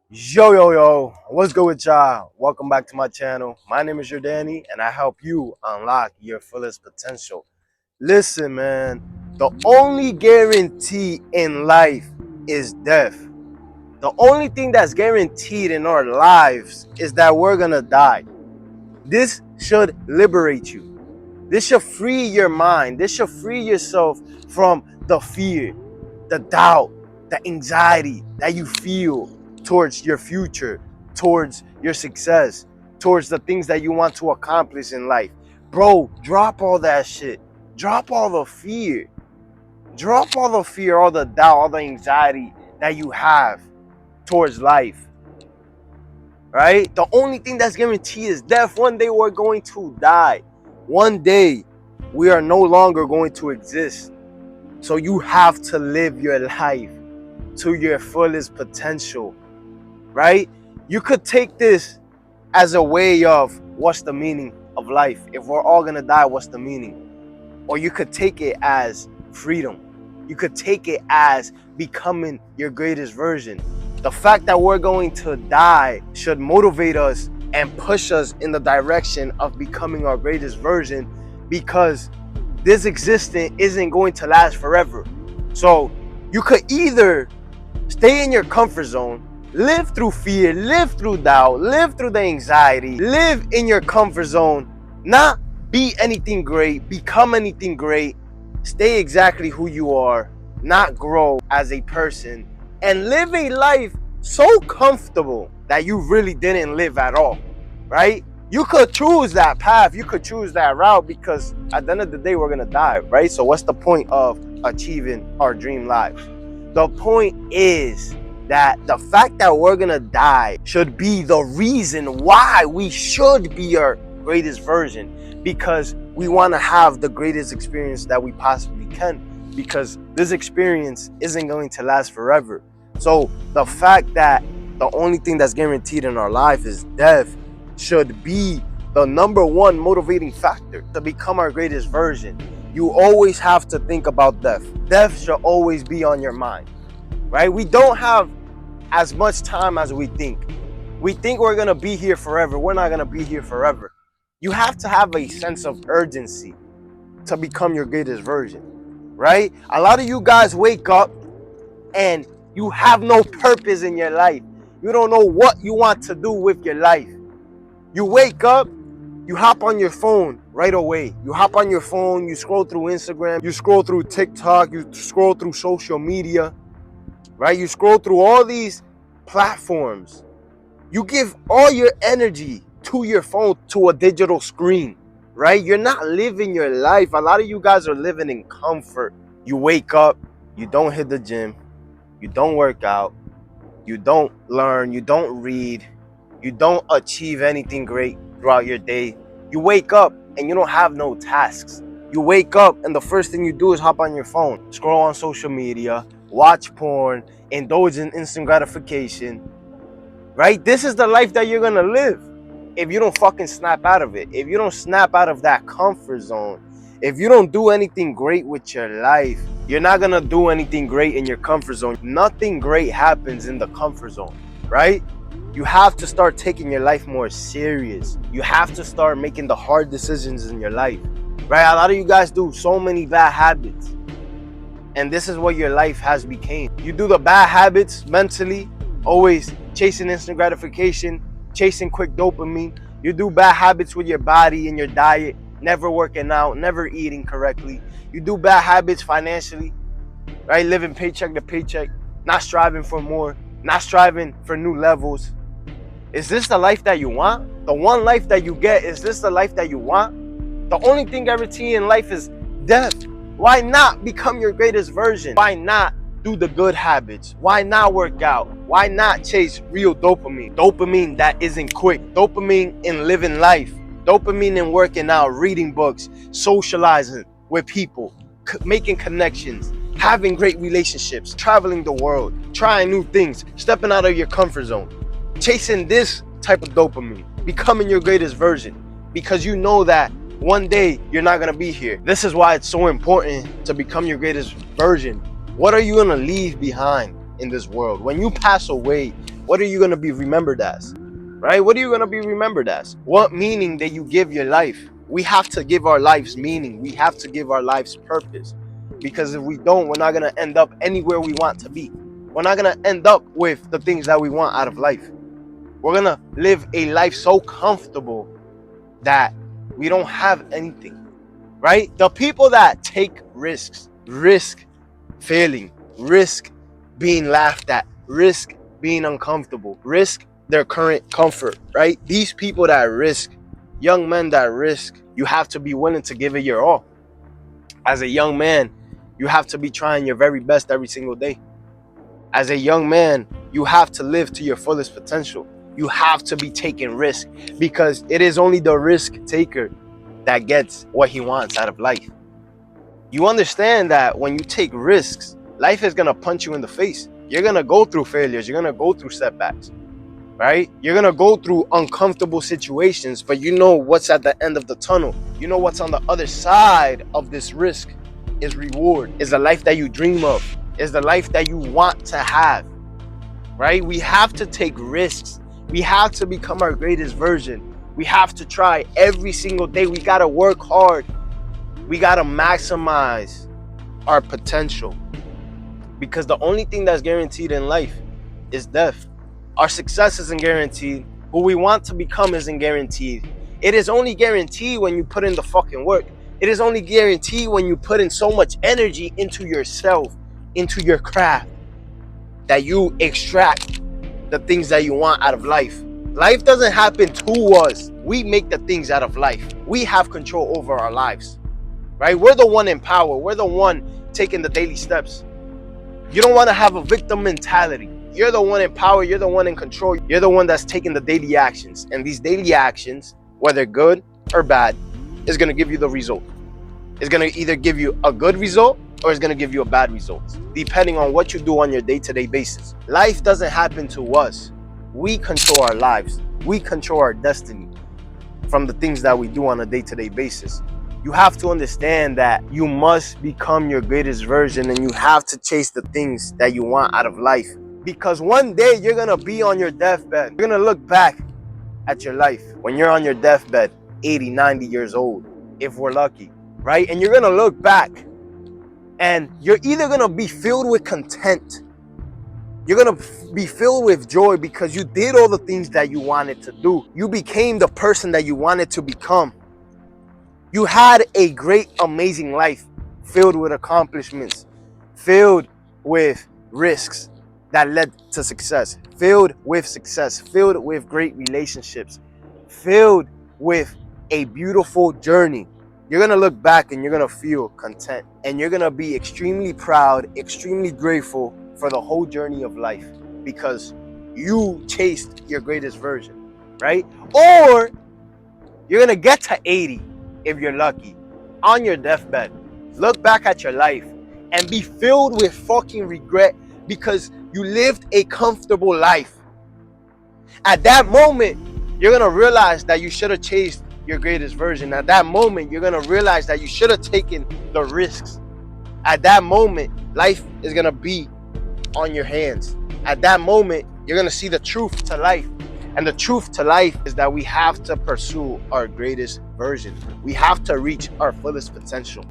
Yo, what's good with y'all? Welcome back to my channel. My name is Yordany, and I help you unlock your fullest potential. Listen, man, the only guarantee in life is death. The only thing that's guaranteed in our lives is that we're gonna die. This should liberate you. This should free your mind. This should free yourself from the fear, the doubt, the anxiety that you feel towards your future, towards your success, towards the things that you want to accomplish in life. Bro, drop all that shit. Drop all the fear. Drop all the fear, all the doubt, all the anxiety that you have towards life. Right? The only thing that's guaranteed is death. One day we're going to die. One day we are no longer going to exist. So you have to live your life to your fullest potential, right? You could take this as a way of what's the meaning of life? If we're all gonna die, what's the meaning? Or you could take it as freedom. You could take it as becoming your greatest version. The fact that we're going to die should motivate us and push us in the direction of becoming our greatest version, because this existence isn't going to last forever. So you could either stay in your comfort zone, live through fear, live through doubt, live through the anxiety, live in your comfort zone, not be anything great, become anything great, stay exactly who you are, not grow as a person, and live a life so comfortable that you really didn't live at all, right? You could choose that path, you could choose that route, because at the end of the day, we're gonna die, right? So what's the point of achieving our dream lives? The point is that the fact that we're gonna die should be the reason why we should be our greatest version, because we want to have the greatest experience that we possibly can, because this experience isn't going to last forever. So the fact that the only thing that's guaranteed in our life is death should be the number one motivating factor to become our greatest version. You always have to think about death. Death should always be on your mind, right? We don't have as much time as we think. We think we're gonna be here forever. We're not gonna be here forever. You have to have a sense of urgency to become your greatest version, right? A lot of you guys wake up and you have no purpose in your life. You don't know what you want to do with your life. You wake up, you hop on your phone right away. You hop on your phone, you scroll through Instagram, you scroll through TikTok, you scroll through social media, right? You scroll through all these platforms. You give all your energy to your phone, to a digital screen, right? You're not living your life. A lot of you guys are living in comfort. You wake up, you don't hit the gym, you don't work out, you don't learn, you don't read, you don't achieve anything great throughout your day. You wake up and you don't have no tasks. You wake up and the first thing you do is hop on your phone, scroll on social media, watch porn, indulge in instant gratification, right? This is the life that you're gonna live if you don't fucking snap out of it. If you don't snap out of that comfort zone, if you don't do anything great with your life, you're not gonna do anything great in your comfort zone. Nothing great happens in the comfort zone, right? You have to start taking your life more serious. You have to start making the hard decisions in your life, right? A lot of you guys do so many bad habits, and this is what your life has become. You do the bad habits mentally, always chasing instant gratification, chasing quick dopamine. You do bad habits with your body and your diet, never working out, never eating correctly. You do bad habits financially, right? Living paycheck to paycheck, not striving for more, not striving for new levels. Is this the life that you want? The one life that you get, is this the life that you want? The only thing guaranteed in life is death. Why not become your greatest version? Why not do the good habits? Why not work out? Why not chase real dopamine? Dopamine that isn't quick. Dopamine in living life. Dopamine in working out, reading books, socializing with people, making connections, having great relationships, traveling the world, trying new things, stepping out of your comfort zone. Chasing this type of dopamine, becoming your greatest version, because you know that one day you're not gonna be here. This is why it's so important to become your greatest version. What are you gonna leave behind in this world? When you pass away, What are you going to be remembered as? Right? What are you going to be remembered as? What meaning that you give your life? We have to give our lives meaning. We have to give our lives purpose. Because if we don't, we're not going to end up anywhere we want to be. We're not going to end up with the things that we want out of life. We're going to live a life so comfortable that we don't have anything. Right? The people that take risks, risk failing, risk being laughed at, risk being uncomfortable, risk their current comfort, right? These people that risk, young men that risk, you have to be willing to give it your all. As a young man, you have to be trying your very best every single day. As a young man, you have to live to your fullest potential. You have to be taking risk, because it is only the risk taker that gets what he wants out of life. You understand that when you take risks, life is going to punch you in the face. You're going to go through failures. You're going to go through setbacks, right? You're going to go through uncomfortable situations, but you know what's at the end of the tunnel. You know what's on the other side of this risk is reward, is the life that you dream of, is the life that you want to have, right? We have to take risks. We have to become our greatest version. We have to try every single day. We got to work hard. We got to maximize our potential, because the only thing that's guaranteed in life is death. Our success isn't guaranteed. Who we want to become isn't guaranteed. It is only guaranteed when you put in the fucking work. It is only guaranteed when you put in so much energy into yourself, into your craft, that you extract the things that you want out of life. Life doesn't happen to us. We make the things out of life. We have control over our lives, right? We're the one in power. We're the one taking the daily steps. You don't want to have a victim mentality. You're the one in power. You're the one in control. You're the one that's taking the daily actions. And these daily actions, whether good or bad, is going to give you the result. It's going to either give you a good result or it's going to give you a bad result, depending on what you do on your day-to-day basis. Life doesn't happen to us. We control our lives. We control our destiny from the things that we do on a day-to-day basis. You have to understand that you must become your greatest version, and you have to chase the things that you want out of life. Because one day you're going to be on your deathbed. You're going to look back at your life when you're on your deathbed, 80, 90 years old, if we're lucky, right? And you're going to look back and you're either going to be filled with content. You're going to be filled with joy because you did all the things that you wanted to do. You became the person that you wanted to become. You had a great, amazing life filled with accomplishments, filled with risks that led to success, filled with great relationships, filled with a beautiful journey. You're going to look back and you're going to feel content, and you're going to be extremely proud, extremely grateful for the whole journey of life, because you chased your greatest version, right? Or you're going to get to 80, if you're lucky, on your deathbed, look back at your life and be filled with fucking regret because you lived a comfortable life. At that moment, you're going to realize that you should have chased your greatest version. At that moment, you're going to realize that you should have taken the risks. At that moment, life is going to be on your hands. At that moment, you're going to see the truth to life. And the truth to life is that we have to pursue our greatest version. We have to reach our fullest potential.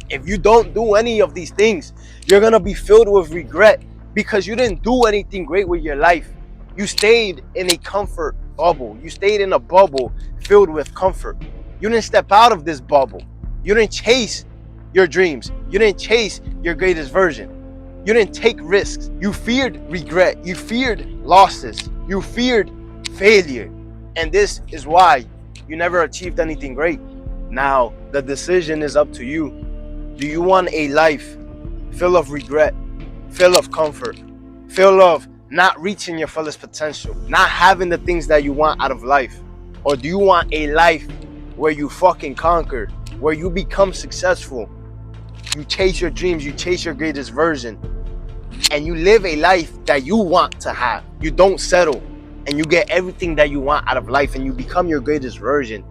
If you don't do any of these things, you're going to be filled with regret because you didn't do anything great with your life. You stayed in a comfort bubble. You stayed in a bubble filled with comfort. You didn't step out of this bubble. You didn't chase your dreams. You didn't chase your greatest version. You didn't take risks. You feared regret. You feared losses. You feared failure. And this is why you never achieved anything great. Now, the decision is up to you. Do you want a life full of regret, full of comfort, full of not reaching your fullest potential, not having the things that you want out of life? Or do you want a life where you fucking conquer, where you become successful, you chase your dreams, you chase your greatest version, and you live a life that you want to have? You don't settle, and you get everything that you want out of life, and you become your greatest version,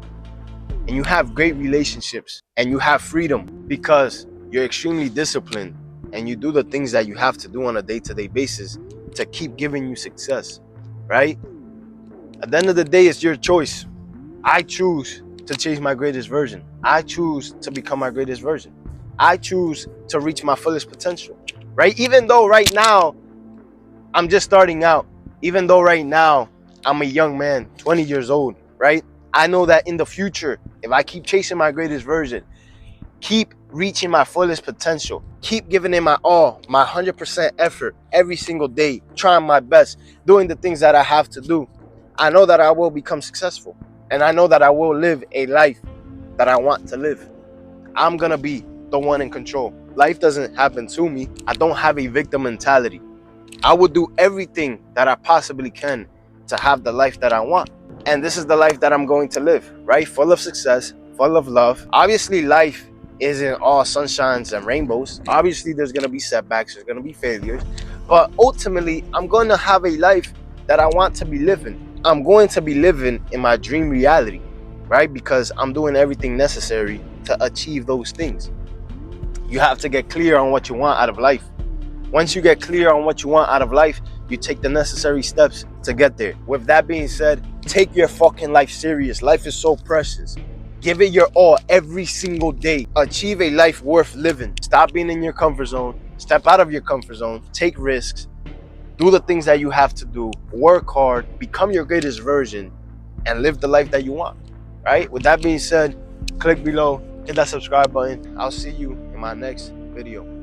and you have great relationships, and you have freedom because you're extremely disciplined, and you do the things that you have to do on a day-to-day basis to keep giving you success. right? At the end of the day, it's your choice. I choose to chase my greatest version. I choose to become my greatest version. I choose to reach my fullest potential, right? Even though right now I'm just starting out, even though right now I'm a young man, 20 years old, right? I know that in the future, if I keep chasing my greatest version, keep reaching my fullest potential, keep giving it my all, my 100% effort every single day, trying my best, doing the things that I have to do, I know that I will become successful. And I know that I will live a life that I want to live. I'm going to be the one in control. Life doesn't happen to me. I don't have a victim mentality. I will do everything that I possibly can to have the life that I want. And this is the life that I'm going to live, right? Full of success, full of love. Obviously, life isn't all sunshines and rainbows. Obviously, there's going to be setbacks, there's going to be failures. But ultimately, I'm going to have a life that I want to be living. I'm going to be living in my dream reality, right? Because I'm doing everything necessary to achieve those things. You have to get clear on what you want out of life. Once you get clear on what you want out of life, you take the necessary steps to get there. With that being said, take your fucking life serious. Life is so precious. Give it your all every single day. Achieve a life worth living. Stop being in your comfort zone. Step out of your comfort zone. Take risks. Do the things that you have to do. Work hard. Become your greatest version and live the life that you want. Right? With that being said, click below. Hit that subscribe button. I'll see you in my next video.